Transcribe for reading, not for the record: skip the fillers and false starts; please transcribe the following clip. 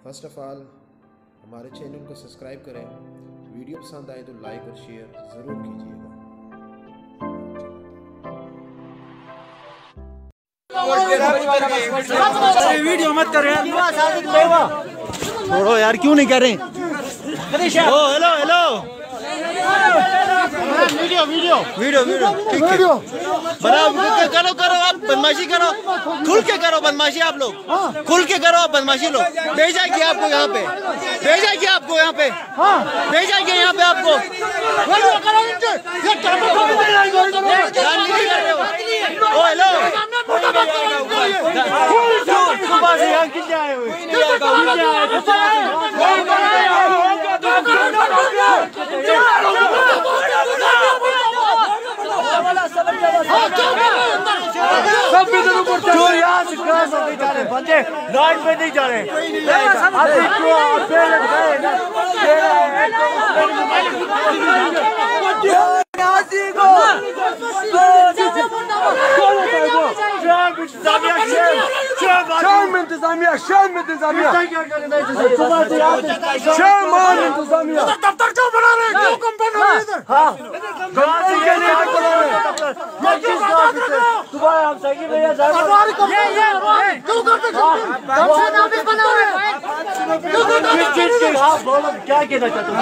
First of all हमारे channel को subscribe करें, वीडियो पसंद आए तो लाइक और शेयर ज़रूर कीजिएगा। वीडियो मत कर यार, छोड़ो यार, क्यों नहीं कह रहे? Hello hello video video video video ठीक है, करो करो, आप बदमाशी करो, खुल के करो बदमाशी, आप लोग खुल के करो, आप बदमाशी लोग। भेजाएगी आपको यहाँ पे, भेजाएगी आपको यहाँ पे, भेजाएगी यहाँ पे आपको। ओ हेलो, सुबह से यहाँ किससे आए हुए? जो यहाँ से क्रॉस होते जा रहे बंदे लाइन पे नहीं जा रहे। दफ्तर क्यों बना रहे? क्यों कंपनी तुम्हारे हम सही भैया क्या कहना चाहते हो?